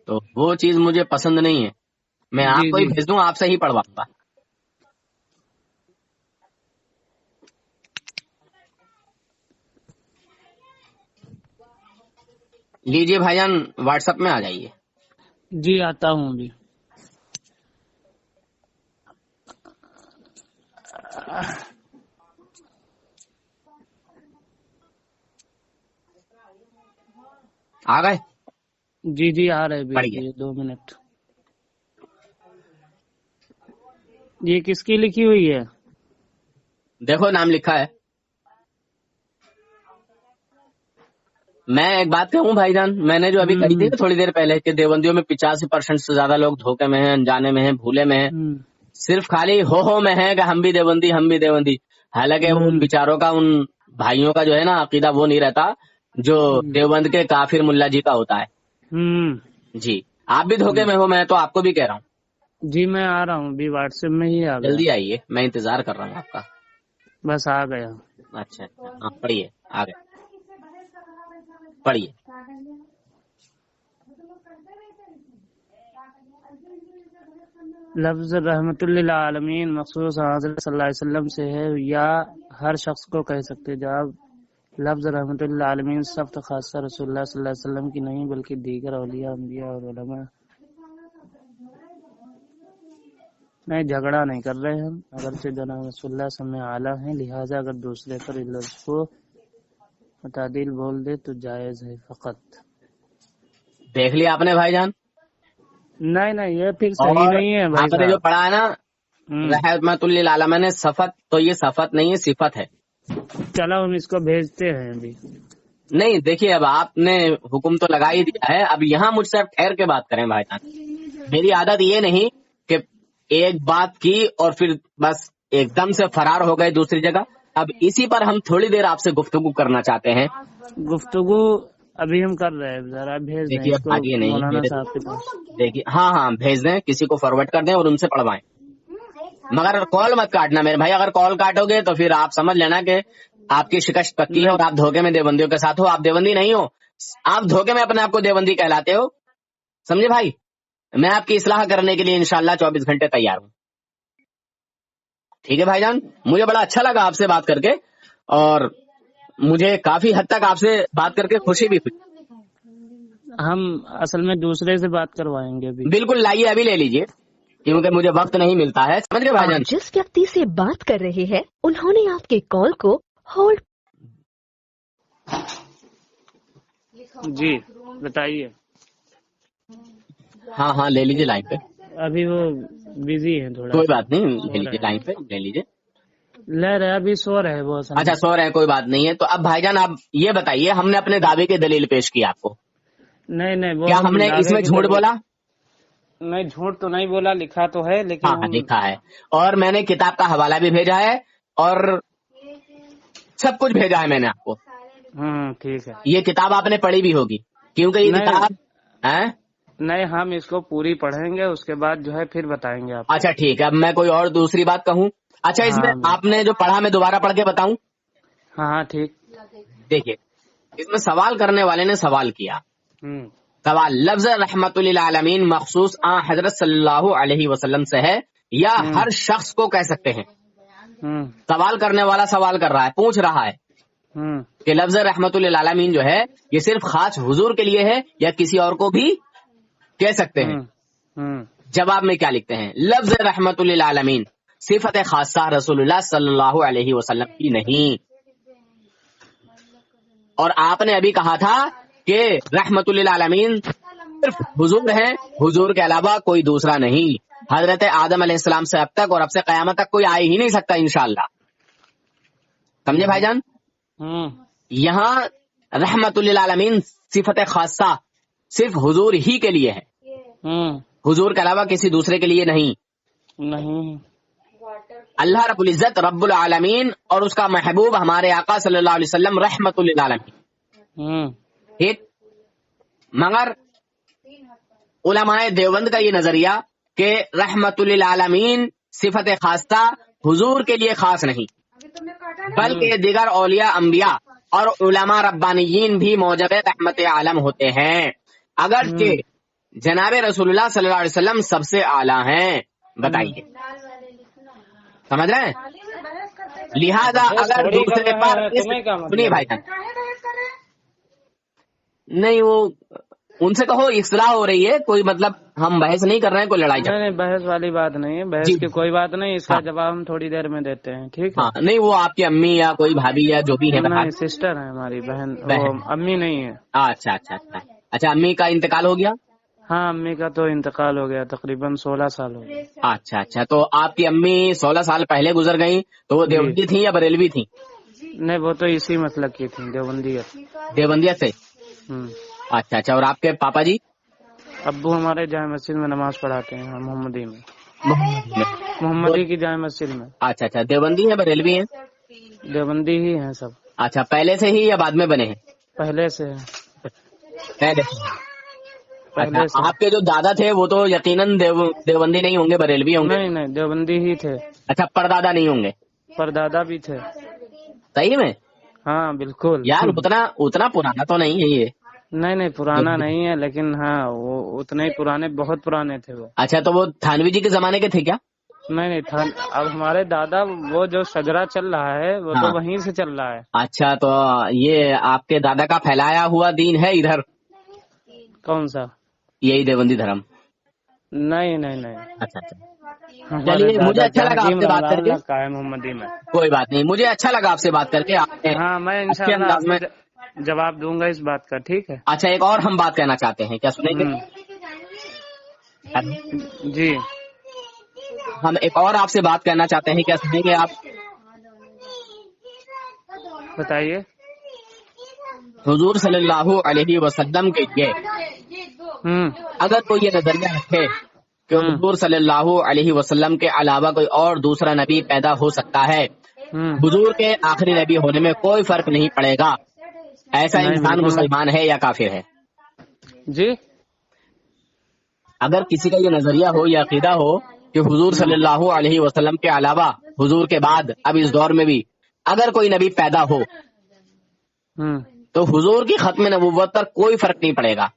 Speaker 4: تو وہ چیز مجھے پسند نہیں ہے. میں آپ کو ہی بھیج دوں، آپ سے ہی پڑھواؤں گا. لیجیے بھائی جان، واٹس ایپ میں آ جائیے.
Speaker 3: جی آتا ہوں ابھی.
Speaker 4: آ گئے؟
Speaker 3: جی جی آ رہے بھی.
Speaker 4: پڑھیے.
Speaker 3: 2 منٹ. یہ کس کی لکھی ہوئی ہے؟
Speaker 4: دیکھو نام لکھا ہے. میں ایک بات کہوں بھائی جان، میں نے جو ابھی کہی تھی تھوڑی دیر پہلے کہ دیوبندیوں میں 85% سے زیادہ لوگ دھوکے میں ہیں، انجانے میں ہیں، بھولے میں ہیں، صرف خالی ہو میں ہے کہ ہم بھی دیوبندی ہم بھی دیوبندی. حالانکہ ان بیچاروں کا، ان بھائیوں کا جو ہے نا عقیدہ وہ نہیں رہتا جو دیوبند کے کافر ملا جی کا ہوتا ہے. جی آپ بھی دھوکے میں ہو، میں تو آپ کو بھی کہہ رہا ہوں.
Speaker 3: جی میں آ رہا ہوں ابھی، واٹس ایپ میں ہی آ گیا.
Speaker 4: جلدی آئیے، میں انتظار کر رہا ہوں آپ کا.
Speaker 3: بس آ گیا.
Speaker 4: اچھا ہاں پڑھیے، آ گئے پڑھیے.
Speaker 3: لفظ رحمت للعالمین مخصوص حضرت صلی اللہ علیہ وسلم سے ہے یا ہر شخص کو کہہ سکتے؟ جواب: لفظ رحمت للعالمین صفت خاصہ رسول اللہ صلی اللہ علیہ وسلم کی نہیں بلکہ دیگر اولیاء، انبیاء اور علماء. نہیں، جھگڑا نہیں کر رہے ہم، اگرچہ جناب رسول اللہ سب میں اعلیٰ ہیں، لہٰذا اگر دوسرے پر لفظ کو متعدل بول دے تو جائز ہے فقط.
Speaker 4: دیکھ لیا آپ نے بھائی جان؟
Speaker 3: نہیں یہ پھر صحیح نہیں ہے بھائی
Speaker 4: آپ نے جو
Speaker 3: صاحب.
Speaker 4: پڑھا ہے نا رحمت للعالمین صفت، تو یہ صفت نہیں ہے، صفت ہے.
Speaker 3: چلو ہم اس کو بھیجتے ہیں ابھی.
Speaker 4: نہیں دیکھیے، اب آپ نے حکم تو لگا ہی دیا ہے، اب یہاں مجھ سے ٹھہر کے بات کریں بھائی جان. میری عادت یہ نہیں کہ ایک بات کی اور پھر بس ایک دم سے فرار ہو گئے دوسری جگہ. اب اسی پر ہم تھوڑی دیر آپ سے گفتگو کرنا چاہتے ہیں.
Speaker 3: گفتگو ابھی ہم کر رہے ہیں، ذرا بھیج دیں
Speaker 4: دیکھیے
Speaker 3: اس کو
Speaker 4: بھاگیے نہیں
Speaker 3: مولانا
Speaker 4: میرے،
Speaker 3: صاحب کے پاس.
Speaker 4: دیکھیے ہاں بھیج دیں، کسی کو فارورڈ کر دیں اور ان سے پڑھوائیں. مگر کال مت کاٹنا میرے بھائی، اگر کال کاٹو گے تو پھر آپ سمجھ لینا کہ آپ کی شکست پکی ہے اور آپ دھوکے میں دیوبندیوں کے ساتھ ہو. آپ دیوبندی نہیں ہو، آپ دھوکے میں اپنے آپ کو دیوبندی کہلاتے ہو. سمجھے بھائی؟ میں آپ کی اصلاح کرنے کے لیے انشاءاللہ 24 گھنٹے تیار ہوں. ٹھیک ہے بھائی جان، مجھے بڑا اچھا لگا آپ سے بات کر کے، اور مجھے کافی حد تک آپ سے بات کر کے خوشی بھی ہوئی.
Speaker 3: ہم اصل میں دوسرے سے بات کروائیں گے ابھی.
Speaker 4: بالکل لائیے، ابھی لے لیجیے کیونکہ مجھے وقت نہیں ملتا ہے. سمجھ گئے بھائی جان؟
Speaker 5: جس ویکتی سے بات کر رہے ہیں انہوں نے آپ کے کال کو ہولڈ.
Speaker 3: جی بتائیے.
Speaker 4: ہاں لے لیجیے لائن پہ.
Speaker 3: ابھی وہ بزی ہیں تھوڑا.
Speaker 4: کوئی بات نہیں، لے لیجیے لائن پہ، لے لیجیے.
Speaker 3: لے رہے ابھی سو رہے وہ.
Speaker 4: اچھا سو رہے ہیں، کوئی بات نہیں ہے. تو اب بھائی جان آپ یہ بتائیے، ہم نے اپنے دعوے کی دلیل پیش کی آپ کو.
Speaker 3: نہیں وہ
Speaker 4: کیا ہم نے اس میں جھوٹ بولا؟
Speaker 3: نہیں جھوٹ تو نہیں بولا، لکھا تو ہے لیکن
Speaker 4: ہاں لکھا ہے، اور میں نے کتاب کا حوالہ بھی بھیجا ہے اور سب کچھ بھیجا ہے میں نے آپ کو.
Speaker 3: ٹھیک ہے.
Speaker 4: یہ کتاب آپ نے پڑھی بھی ہوگی کیونکہ یہ کتاب
Speaker 3: نہیں ہم اس کو پوری پڑھیں گے، اس کے بعد جو ہے پھر بتائیں گے آپ.
Speaker 4: اچھا ٹھیک ہے. اب میں کوئی اور دوسری بات کہوں؟ اچھا اس میں آپ نے جو پڑھا میں دوبارہ پڑھ کے بتاؤں؟
Speaker 3: ہاں ٹھیک.
Speaker 4: دیکھیے اس میں سوال کرنے والے نے سوال کیا. سوال: لفظ رحمت للعالمین مخصوص حضرت صلی اللہ علیہ وسلم سے ہے یا ہر شخص کو کہہ سکتے ہیں؟ سوال کرنے والا سوال کر رہا ہے، پوچھ رہا ہے کہ لفظ رحمت للعالمین جو ہے یہ صرف خاص حضور کے لیے ہے یا کسی اور کو بھی کہہ سکتے ہیں؟ جواب میں کیا لکھتے ہیں؟ لفظ رحمت للعالمین صفت خاصہ رسول اللہ صلی اللہ علیہ وسلم کی نہیں. اور آپ نے ابھی کہا تھا کہ رحمت للعالمین صرف حضور ہیں، حضور کے علاوہ کوئی دوسرا نہیں. حضرت آدم علیہ السلام سے اب تک اور اب سے قیامت تک کوئی آ ہی نہیں سکتا انشاءاللہ. سمجھے بھائی جان؟ یہاں رحمت للعالمین صفت خاصہ صرف حضور ہی کے لیے ہے، حضور کے علاوہ کسی دوسرے کے لیے نہیں. اللہ رب العزت رب العالمین اور اس کا محبوب ہمارے آقا صلی اللہ علیہ وسلم رحمت للعالمین. ٹھیک. مگر علماء دیوبند کا یہ نظریہ کہ رحمت للعالمین صفت خاصہ حضور کے لیے خاص نہیں بلکہ دیگر اولیاء انبیاء اور علماء ربانیین بھی موجب رحمت عالم ہوتے ہیں، اگرچہ جناب رسول اللہ صلی اللہ علیہ وسلم سب سے اعلیٰ ہیں. بتائیے سمجھ رہے ہیں؟ لہذا اگر دوسرے پر سنیے بھائی جان، نہیں وہ ان سے کہو اصلاح ہو رہی ہے، کوئی مطلب ہم بحث نہیں کر رہے ہیں، کوئی لڑائی
Speaker 3: نہیں نہیں بحث والی بات نہیں ہے، بحث کی کوئی بات نہیں، اس کا جواب ہم تھوڑی دیر میں دیتے ہیں، ٹھیک ہے؟
Speaker 4: ہاں نہیں وہ آپ کی امی یا کوئی بھابھی یا جو بھی ہے
Speaker 3: نہیں سسٹر ہے ہماری بہن، وہ امی نہیں ہے۔
Speaker 4: اچھا اچھا اچھا اچھا، امی کا انتقال ہو گیا؟
Speaker 3: ہاں امی کا تو انتقال ہو گیا، تقریباً 16 سال ہو گئے۔
Speaker 4: اچھا اچھا، تو آپ کی امی 16 سال پہلے گزر گئیں تو وہ دیوبندی تھیں یا بریلوی تھیں؟
Speaker 3: نہیں وہ تو اسی مسلک کی تھی، دیوبندیت۔
Speaker 4: دیوبندیت سے؟ اچھا اچھا، اور آپ کے پاپا جی؟
Speaker 3: ابو ہمارے جامع مسجد میں نماز پڑھاتے ہیں، محمدی میں، محمدی کی جامع مسجد میں۔
Speaker 4: اچھا اچھا، دیوبندی ہیں بریلوی ہیں؟
Speaker 3: دیوبندی ہی ہیں سب۔
Speaker 4: اچھا، پہلے سے ہی یا بعد میں بنے ہیں؟
Speaker 3: پہلے سے۔
Speaker 4: پہلے سے۔ اچھا، آپ کے جو دادا تھے وہ تو یقیناً دیوبندی نہیں ہوں گے، بریلوی ہوں گے؟
Speaker 3: نہیں نہیں دیوبندی ہی تھے۔
Speaker 4: اچھا، پردادا نہیں ہوں گے؟
Speaker 3: پردادا بھی تھے۔
Speaker 4: صحیح میں؟
Speaker 3: ہاں بالکل
Speaker 4: یار اتنا پرانا تو نہیں ہے یہ۔
Speaker 3: نہیں نہیں پرانا نہیں ہے، لیکن ہاں وہ اتنے ہی پرانے، بہت پرانے تھے وہ۔
Speaker 4: اچھا، تو وہ تھانوی جی کے زمانے کے تھے کیا؟
Speaker 3: نہیں نہیں اب ہمارے دادا وہ جو شجرا چل رہا ہے وہ تو وہیں سے چل رہا ہے۔
Speaker 4: اچھا، تو یہ آپ کے دادا کا پھیلایا ہوا دین ہے ادھر؟
Speaker 3: کون سا؟
Speaker 4: یہی دیوبندی دھرم؟
Speaker 3: نہیں نہیں نہیں۔
Speaker 4: اچھا اچھا، چلیے مجھے اچھا لگا آپ سے بات کر کے۔
Speaker 3: محمدی میں
Speaker 4: کوئی بات نہیں، مجھے اچھا لگا آپ سے بات کر کے۔
Speaker 3: ہاں میں انشاءاللہ آپ کو جواب دوں گا اس بات کا، ٹھیک ہے؟
Speaker 4: اچھا، ایک اور ہم بات کہنا چاہتے ہیں، کیا سنیں گے؟
Speaker 3: جی
Speaker 4: ہم ایک اور آپ سے بات کرنا چاہتے ہیں، کیا سنیں گے آپ؟
Speaker 3: بتائیے۔
Speaker 4: حضور صلی اللہ علیہ وسلم کے لیے اگر کوئی یہ نظریہ رکھے کہ حضور صلی اللہ علیہ وسلم کے علاوہ کوئی اور دوسرا نبی پیدا ہو سکتا ہے، حضور کے آخری نبی ہونے میں کوئی فرق نہیں پڑے گا، ایسا انسان مسلمان ہے یا کافر ہے؟
Speaker 3: جی
Speaker 4: اگر کسی کا یہ نظریہ ہو یا عقیدہ ہو کہ حضور صلی اللہ علیہ وسلم کے علاوہ حضور کے بعد اب اس دور میں بھی اگر کوئی نبی پیدا ہو تو حضور کی ختم نبوت پر کوئی فرق نہیں پڑے گا،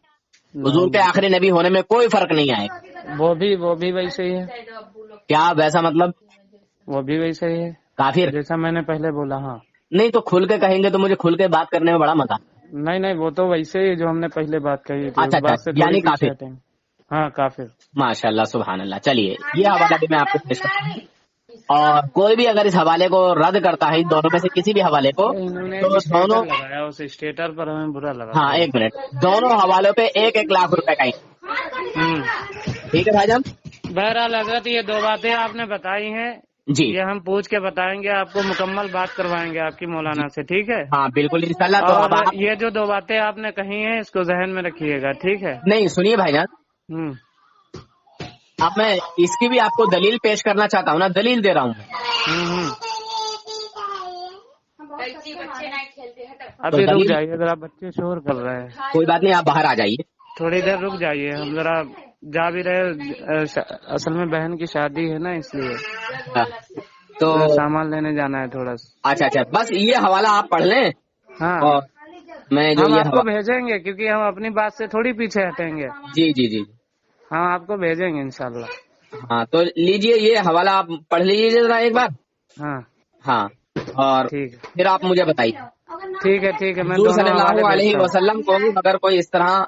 Speaker 4: حضور کے آخری نبی ہونے میں کوئی فرق نہیں آئے گا۔
Speaker 3: وہ بھی ویسے ہی ہے۔
Speaker 4: کیا ویسا مطلب؟
Speaker 3: وہ بھی ویسے ہی ہے،
Speaker 4: کافر
Speaker 3: جیسا میں نے پہلے بولا۔ ہاں
Speaker 4: نہیں تو کھل کے کہیں گے تو مجھے کھل کے بات کرنے میں بڑا مزہ۔
Speaker 3: نہیں نہیں وہ تو ویسے ہی جو ہم نے پہلے بات کہی تھی،
Speaker 4: اچھا
Speaker 3: بات سے
Speaker 4: یعنی کافر؟
Speaker 3: ہاں کافر۔
Speaker 4: ماشاء اللہ، سبحان اللہ۔ چلیے یہ حوالہ بھی میں آپ کو پیش کرتا ہوں، اور کوئی بھی اگر اس حوالے کو رد کرتا ہے، ان دونوں میں سے کسی بھی حوالے کو، تو دونوں
Speaker 3: لگایا اس اسٹیٹر پر ہمیں برا لگا۔
Speaker 4: ہاں ایک منٹ، دونوں حوالوں پہ 1-1 لاکھ روپے کا ٹھیک ہے بھائی جان؟
Speaker 3: بہرحال حضرت یہ دو باتیں آپ نے بتائی ہیں
Speaker 4: جی،
Speaker 3: یہ ہم پوچھ کے بتائیں گے آپ کو، مکمل بات کروائیں گے آپ کی مولانا سے، ٹھیک ہے؟
Speaker 4: ہاں بالکل انشاءاللہ۔ تو اب
Speaker 3: اور یہ جو دو باتیں آپ نے کہی ہیں اس کو ذہن میں رکھیے گا، ٹھیک ہے؟
Speaker 4: نہیں سنیے بھائی جان، اب میں اس کی بھی آپ کو دلیل پیش کرنا چاہتا ہوں نا، دلیل دے رہا ہوں میں۔
Speaker 3: ابھی رک جائیے ذرا، بچے شور کر رہے ہیں۔
Speaker 4: کوئی بات نہیں، آپ باہر آ جائیے،
Speaker 3: تھوڑی دیر رک جائیے، ہم ذرا جا بھی رہے، اصل میں بہن کی شادی ہے نا اس لیے
Speaker 4: تو
Speaker 3: سامان لینے جانا ہے تھوڑا سا۔
Speaker 4: اچھا اچھا، بس یہ حوالہ آپ پڑھ لیں،
Speaker 3: ہاں
Speaker 4: اور میں جو
Speaker 3: ہم
Speaker 4: یہ
Speaker 3: آپ کو بھیجیں گے، کیونکہ ہم اپنی بات سے تھوڑی پیچھے ہٹیں گے۔
Speaker 4: جی جی جی،
Speaker 3: ہم آپ کو بھیجیں گے انشاءاللہ۔
Speaker 4: ہاں تو لیجئے یہ حوالہ آپ پڑھ لیجیے ذرا ایک بار۔
Speaker 3: ہاں
Speaker 4: ہاں، اور
Speaker 3: ٹھیک ہے
Speaker 4: پھر آپ مجھے بتائیے
Speaker 3: ٹھیک ہے ٹھیک ہے، میں
Speaker 4: حضور
Speaker 3: دونوں
Speaker 4: صلی
Speaker 3: حوالے
Speaker 4: اللہ علیہ
Speaker 3: بھیجتا ہوں۔
Speaker 4: وسلم کو اگر کوئی اس طرح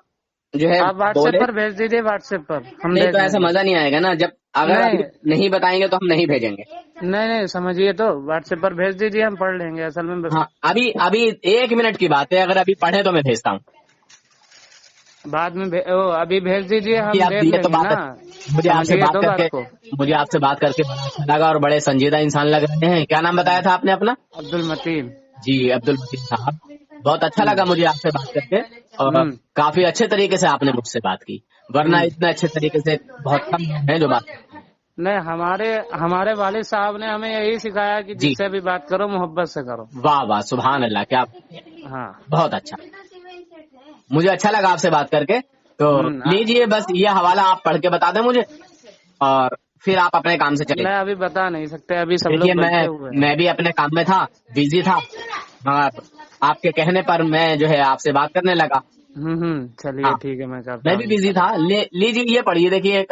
Speaker 4: جو ہے
Speaker 3: آپ واٹس
Speaker 4: بولے،
Speaker 3: ایپ پر بھیج دیجیے، واٹس ایپ پر ہم
Speaker 4: نہیں
Speaker 3: دیکھ
Speaker 4: تو
Speaker 3: لیں
Speaker 4: ایسا
Speaker 3: گے۔
Speaker 4: مزہ نہیں آئے گا نا، جب اگر ابھی نہیں بتائیں گے تو ہم نہیں بھیجیں گے۔
Speaker 3: نہیں نہیں سمجھیے تو، واٹس ایپ پر بھیج دیجیے، ہم پڑھ لیں گے۔ اصل میں
Speaker 4: ہاں ابھی 1 منٹ کی بات ہے، اگر ابھی پڑھیں تو میں بھیجتا ہوں،
Speaker 3: بعد میں ابھی بھیج دیجیے، ہم دیکھ
Speaker 4: یہ
Speaker 3: لیں
Speaker 4: تو
Speaker 3: گے نا۔
Speaker 4: مجھے آپ سے
Speaker 3: سمجھیے
Speaker 4: بات
Speaker 3: تو
Speaker 4: کر
Speaker 3: بات
Speaker 4: کے
Speaker 3: کو۔
Speaker 4: مجھے آپ سے بات کر کے بڑا اچھا لگا، اور بڑے سنجیدہ انسان لگ رہے ہیں۔ کیا نام بتایا تھا آپ نے اپنا؟
Speaker 3: عبد المتین۔
Speaker 4: جی عبد المتین صاحب، بہت اچھا لگا مجھے آپ سے بات کر کے، اور کافی اچھے طریقے سے آپ نے مجھ سے بات کی، ورنہ اتنے اچھے طریقے سے بہت کم ہیں جو بات کرتے ہیں۔
Speaker 3: نہیں ہمارے والد صاحب نے ہمیں یہی سکھایا کہ جس سے بھی بات کرو محبت سے کرو۔
Speaker 4: واہ واہ، سبحان اللہ، کیا
Speaker 3: ہاں
Speaker 4: بہت اچھا، مجھے اچھا لگا آپ سے بات کر کے۔ تو لیجئے بس یہ حوالہ آپ پڑھ کے بتا دیں مجھے، اور پھر آپ اپنے کام سے چلیں۔
Speaker 3: میں ابھی بتا نہیں سکتے، ابھی سب
Speaker 4: دیکھیے
Speaker 3: لوگ بیٹھے ہوئے ہیں۔
Speaker 4: میں بھی اپنے کام میں تھا، بزی تھا، آپ کے کہنے پر میں جو ہے آپ سے بات کرنے لگا۔
Speaker 3: چلیے ٹھیک ہے، میں کرتا ہوں۔
Speaker 4: میں بھی بزی تھا، لیجیے یہ پڑھیے، دیکھیے۔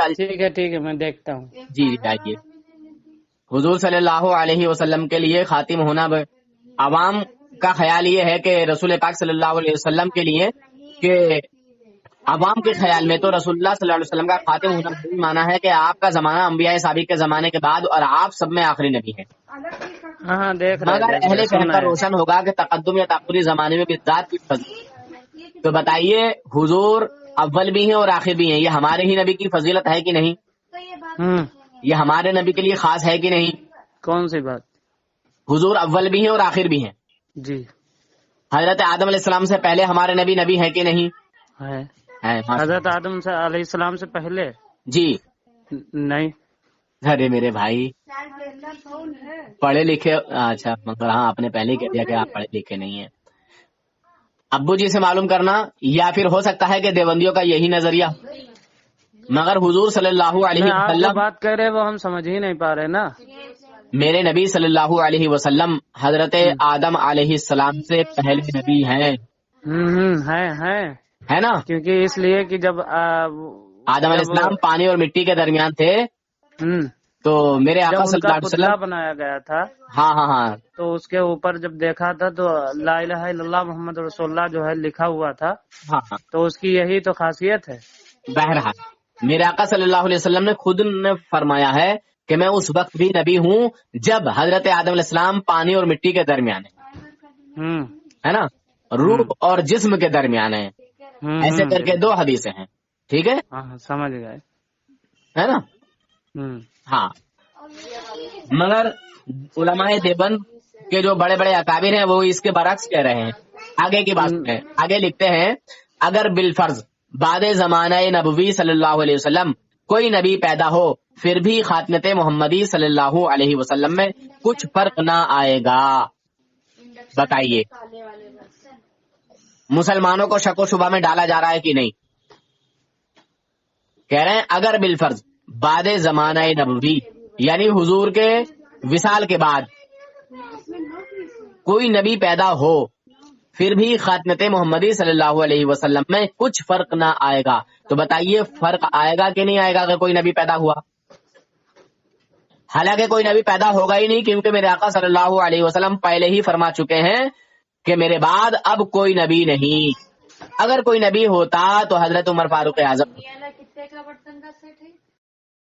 Speaker 3: ٹھیک ہے میں دیکھتا ہوں۔
Speaker 4: جی آئیے۔ حضور صلی اللہ علیہ وسلم کے لیے خاتم ہونا، عوام کا خیال یہ ہے کہ رسول پاک صلی اللہ علیہ وسلم کے لیے کہ عوام کے خیال میں تو رسول اللہ صلی اللہ علیہ وسلم کا خاتم ہونا مانا ہے کہ آپ کا زمانہ انبیاء سابق کے زمانے کے بعد اور آپ سب میں آخری نبی ہیں.
Speaker 3: ہاں دیکھ رہے
Speaker 4: مگر اہل فہم پر روشن ہوگا کہ تقدم یا تاخری زمانے میں بھی ذات کی فضیلت. تو بتائیے حضور اول بھی ہیں اور آخر بھی ہیں، یہ ہمارے ہی نبی کی فضیلت ہے کہ نہیں؟ یہ ہمارے نبی کے لیے خاص ہے کہ نہیں؟
Speaker 3: کون سی بات؟
Speaker 4: حضور اول بھی ہیں اور آخر بھی ہیں.
Speaker 3: جی.
Speaker 4: حضرت آدم علیہ السلام سے پہلے ہمارے نبی ہیں کہ نہیں؟
Speaker 3: ہے.
Speaker 4: ہے.
Speaker 3: حضرت آدم سے علیہ السلام سے پہلے؟
Speaker 4: جی
Speaker 3: نہیں.
Speaker 4: ارے میرے بھائی پڑھے لکھے، اچھا مگر ہاں آپ نے پہلے ہی کہہ دیا کہ آپ پڑھے لکھے نہیں ہیں. ابو جی سے معلوم کرنا، یا پھر ہو سکتا ہے کہ دیوبندیوں کا یہی نظریہ. مگر حضور صلی اللہ علیہ
Speaker 3: آپ جو
Speaker 4: وسلم
Speaker 3: بات کہہ رہے وہ ہم سمجھ ہی نہیں پا رہے نا.
Speaker 4: میرے نبی صلی اللہ علیہ وسلم حضرت آدم علیہ السلام سے پہلے نبی ہیں. ہے نا؟
Speaker 3: کیونکہ اس لیے کہ جب
Speaker 4: آدم علیہ السلام پانی اور مٹی کے درمیان تھے تو میرے آقا صلی اللہ علیہ وسلم
Speaker 3: بنایا گیا تھا.
Speaker 4: ہاں
Speaker 3: تو اس کے اوپر جب دیکھا تھا تو لا الہ الا اللہ محمد رسول اللہ جو ہے لکھا ہوا تھا.
Speaker 4: ہاں
Speaker 3: تو اس کی یہی تو خاصیت ہے.
Speaker 4: بہرحال میرے آقا صلی اللہ علیہ وسلم نے خود نے فرمایا ہے کہ میں اس وقت بھی نبی ہوں جب حضرت آدم علیہ السلام پانی اور مٹی کے درمیان ہے نا، روح اور جسم کے درمیان ہے. ایسے کر کے 2 حدیثیں ہیں. ٹھیک ہے،
Speaker 3: سمجھ گئے،
Speaker 4: ہے نا؟ ہاں. مگر علماء دیوبند کے جو بڑے بڑے اکابر ہیں وہ اس کے برعکس کہہ رہے ہیں. آگے کی بات ہے، آگے لکھتے ہیں اگر بالفرض بعد زمانہ نبوی صلی اللہ علیہ وسلم کوئی نبی پیدا ہو پھر بھی خاتمت محمدی صلی اللہ علیہ وسلم میں کچھ فرق نہ آئے گا. بتائیے مسلمانوں کو شک و شبہ میں ڈالا جا رہا ہے کہ نہیں؟ کہہ رہے ہیں اگر بالفرض بعد زمانہ نبوی یعنی حضور کے وصال کے بعد کوئی نبی پیدا ہو پھر بھی خاتمت محمدی صلی اللہ علیہ وسلم میں کچھ فرق نہ آئے گا. تو بتائیے فرق آئے گا کہ نہیں آئے گا اگر کوئی نبی پیدا ہوا؟ حالانکہ کوئی نبی پیدا ہوگا ہی نہیں، کیونکہ میرے آقا صلی اللہ علیہ وسلم پہلے ہی فرما چکے ہیں کہ میرے بعد اب کوئی نبی نہیں. اگر کوئی نبی ہوتا تو حضرت عمر فاروق اعظم